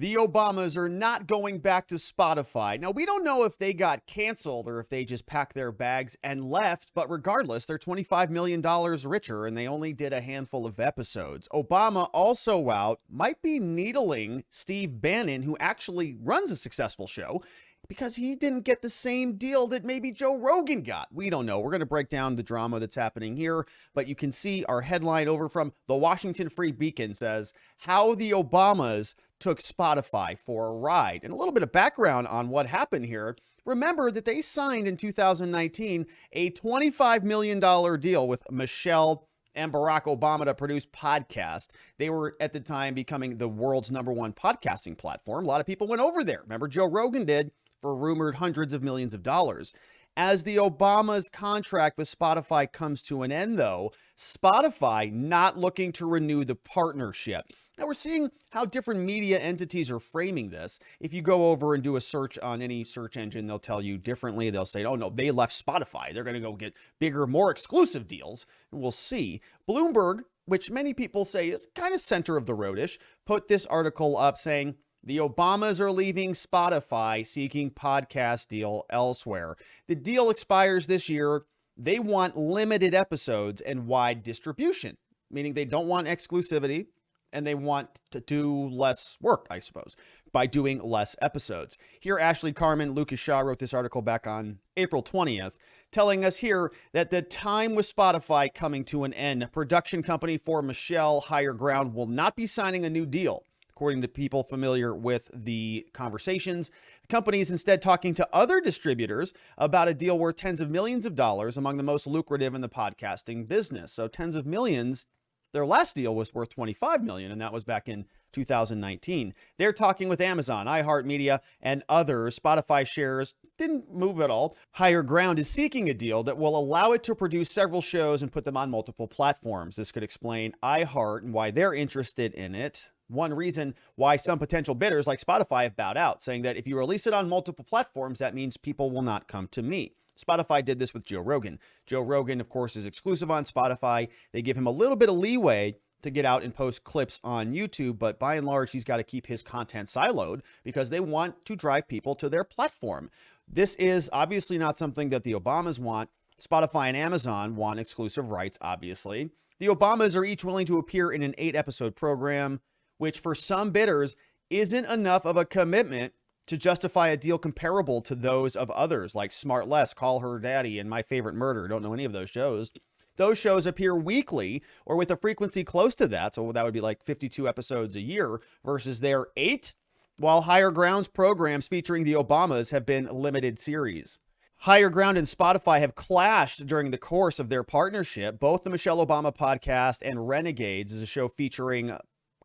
The Obamas are not going back to Spotify. Now, we don't know if they got canceled or if they just packed their bags and left, but regardless, they're $25 million richer and they only did a handful of episodes. Obama also out might be needling Steve Bannon, who actually runs a successful show, because he didn't get the same deal that maybe Joe Rogan got. We don't know. We're going to break down the drama that's happening here, but you can see our headline over from the Washington Free Beacon says, how the Obamas took Spotify for a ride. And a little bit of background on what happened here. Remember that they signed in 2019 a $25 million deal with Michelle and Barack Obama to produce podcasts. They were at the time becoming the world's #1 podcasting platform. A lot of people went over there. Remember, Joe Rogan did for rumored hundreds of millions of dollars. As the Obamas' contract with Spotify comes to an end, though, Spotify not looking to renew the partnership. Now, we're seeing how different media entities are framing this. If you go over and do a search on any search engine, they'll tell you differently. They'll say, oh, no, they left Spotify. They're going to go get bigger, more exclusive deals. We'll see. Bloomberg, which many people say is kind of center of the roadish, put this article up saying, the Obamas are leaving Spotify, seeking podcast deal elsewhere. The deal expires this year. They want limited episodes and wide distribution, meaning they don't want exclusivity and they want to do less work, I suppose, by doing less episodes. Here, Ashley Carmen, Lucas Shaw wrote this article back on April 20th, telling us here that the time with Spotify coming to an end. Production company for Michelle Higher Ground will not be signing a new deal. According to people familiar with the conversations, the company is instead talking to other distributors about a deal worth tens of millions of dollars, among the most lucrative in the podcasting business. So tens of millions. Their last deal was worth $25 million, and that was back in 2019. They're talking with Amazon, iHeartMedia, and others. Spotify shares didn't move at all. Higher Ground is seeking a deal that will allow it to produce several shows and put them on multiple platforms. This could explain iHeart and why they're interested in it. One reason why some potential bidders like Spotify have bowed out, saying that if you release it on multiple platforms, that means people will not come to me. Spotify did this with Joe Rogan. Joe Rogan, of course, is exclusive on Spotify. They give him a little bit of leeway to get out and post clips on YouTube, but by and large, he's got to keep his content siloed because they want to drive people to their platform. This is obviously not something that the Obamas want. Spotify and Amazon want exclusive rights, obviously. The Obamas are each willing to appear in an 8-episode program, which for some bidders isn't enough of a commitment to justify a deal comparable to those of others like Smart Less, Call Her Daddy, and My Favorite Murder. Don't know any of those shows. Those shows appear weekly or with a frequency close to that. So that would be like 52 episodes a year versus their 8, while Higher Ground's programs featuring the Obamas have been limited series. Higher Ground and Spotify have clashed during the course of their partnership. Both the Michelle Obama podcast and Renegades is a show featuring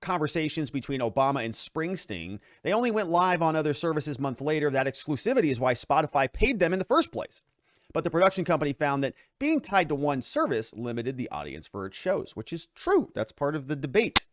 conversations between Obama and Springsteen. They only went live on other services a month later. That exclusivity is why Spotify paid them in the first place. But the production company found that being tied to one service limited the audience for its shows, which is true. That's part of the debate.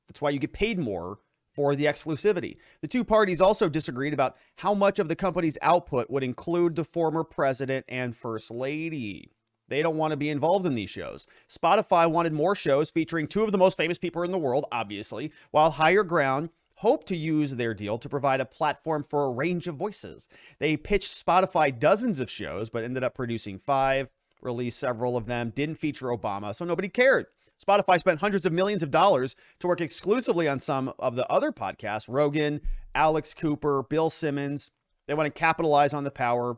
That's why you get paid more for the exclusivity. The two parties also disagreed about how much of the company's output would include the former president and first lady. They don't want to be involved in these shows. Spotify wanted more shows featuring two of the most famous people in the world, obviously, while Higher Ground hoped to use their deal to provide a platform for a range of voices. They pitched Spotify dozens of shows, but ended up producing 5, released several of them, didn't feature Obama, so nobody cared. Spotify spent hundreds of millions of dollars to work exclusively on some of the other podcasts, Rogan, Alex Cooper, Bill Simmons. They want to capitalize on the power,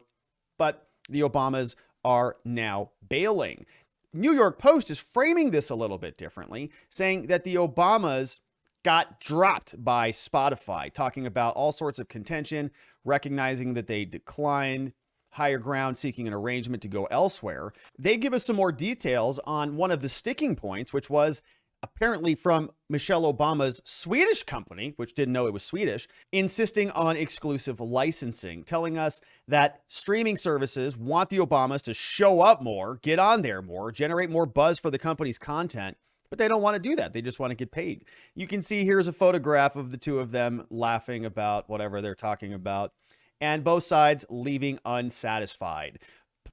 but the Obamas are now bailing. New York Post is framing this a little bit differently, saying that the Obamas got dropped by Spotify, talking about all sorts of contention, recognizing that they declined, Higher Ground seeking an arrangement to go elsewhere. They give us some more details on one of the sticking points, which was apparently from Michelle Obama's Swedish company, which didn't know it was Swedish, insisting on exclusive licensing, telling us that streaming services want the Obamas to show up more, get on there more, generate more buzz for the company's content, but they don't want to do that. They just want to get paid. You can see here's a photograph of the two of them laughing about whatever they're talking about, and both sides leaving unsatisfied.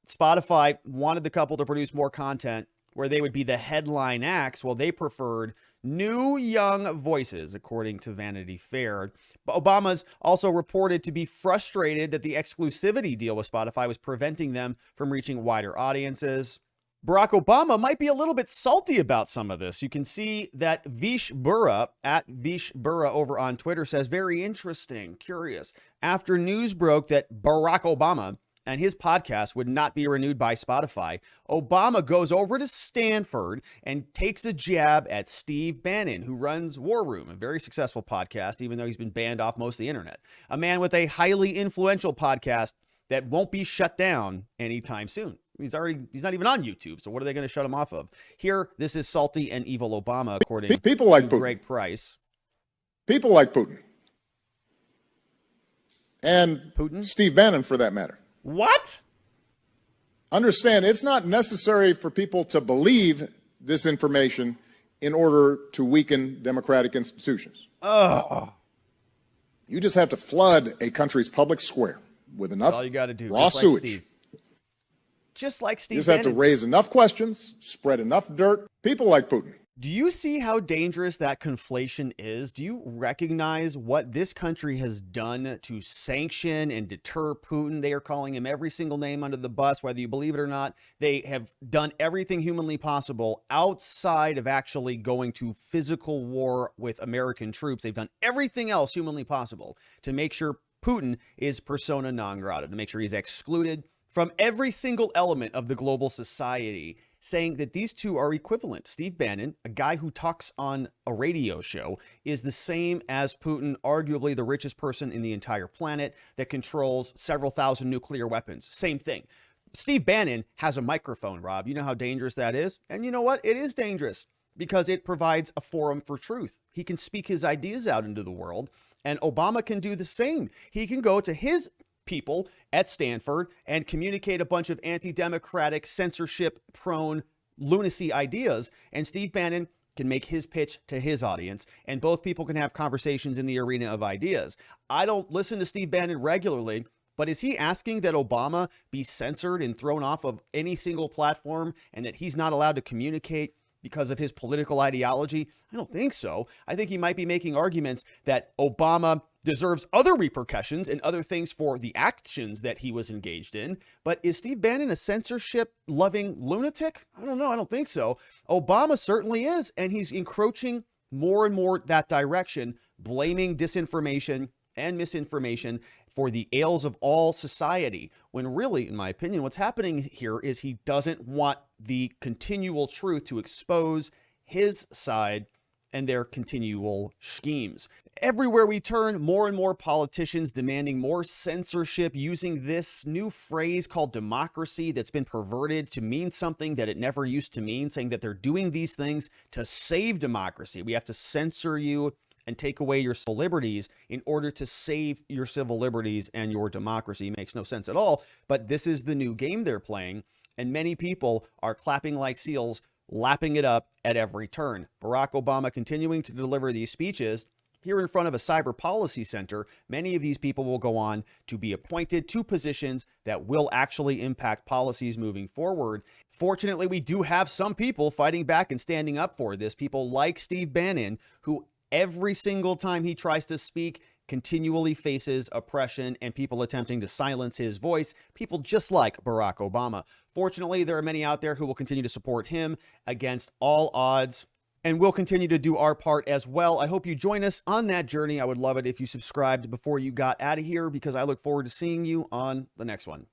Spotify wanted the couple to produce more content where they would be the headline acts, while they preferred new young voices, according to Vanity Fair. Obama's also reported to be frustrated that the exclusivity deal with Spotify was preventing them from reaching wider audiences. Barack Obama might be a little bit salty about some of this. You can see that Vish Burra, at Vish Burra over on Twitter, says, very interesting, curious. After news broke that Barack Obama and his podcast would not be renewed by Spotify, Obama goes over to Stanford and takes a jab at Steve Bannon, who runs War Room, a very successful podcast, even though he's been banned off most of the internet. A man with a highly influential podcast that won't be shut down anytime soon. He's not even on YouTube, so what are they going to shut him off of? Here, this is salty and evil Obama, according people like to Putin. Greg Price. People like Putin. And Putin? Steve Bannon, for that matter. What? Understand, it's not necessary for people to believe this information in order to weaken democratic institutions. Ugh. You just have to flood a country's public square with enough all you got to do, raw just like sewage. Steve. Just like Steve You just have to raise enough questions, spread enough dirt. People like Putin. Do you see how dangerous that conflation is? Do you recognize what this country has done to sanction and deter Putin? They are calling him every single name under the bus, whether you believe it or not. They have done everything humanly possible outside of actually going to physical war with American troops. They've done everything else humanly possible to make sure Putin is persona non grata, to make sure he's excluded from every single element of the global society, saying that these two are equivalent. Steve Bannon, a guy who talks on a radio show, is the same as Putin, arguably the richest person in the entire planet that controls several thousand nuclear weapons. Same thing. Steve Bannon has a microphone, Rob. You know how dangerous that is? And you know what? It is dangerous because it provides a forum for truth. He can speak his ideas out into the world, and Obama can do the same. He can go to his people at Stanford and communicate a bunch of anti-democratic, censorship-prone lunacy ideas, and Steve Bannon can make his pitch to his audience, and both people can have conversations in the arena of ideas. I don't listen to Steve Bannon regularly, but is he asking that Obama be censored and thrown off of any single platform and that he's not allowed to communicate because of his political ideology? I don't think so. I think he might be making arguments that Obama deserves other repercussions and other things for the actions that he was engaged in. But is Steve Bannon a censorship-loving lunatic? I don't know. I don't think so. Obama certainly is, and he's encroaching more and more that direction, blaming disinformation and misinformation for the ails of all society, when really, in my opinion, what's happening here is he doesn't want the continual truth to expose his side and their continual schemes. Everywhere we turn, more and more politicians demanding more censorship, using this new phrase called democracy that's been perverted to mean something that it never used to mean, saying that they're doing these things to save democracy. We have to censor you and take away your civil liberties in order to save your civil liberties and your democracy. Makes no sense at all, but this is the new game they're playing, and many people are clapping like seals, lapping it up at every turn. Barack Obama continuing to deliver these speeches here in front of a cyber policy center. Many of these people will go on to be appointed to positions that will actually impact policies moving forward. Fortunately, we do have some people fighting back and standing up for this. People like Steve Bannon, who every single time he tries to speak, continually faces oppression and people attempting to silence his voice, people just like Barack Obama. Fortunately, there are many out there who will continue to support him against all odds, and we'll continue to do our part as well. I hope you join us on that journey. I would love it if you subscribed before you got out of here, because I look forward to seeing you on the next one.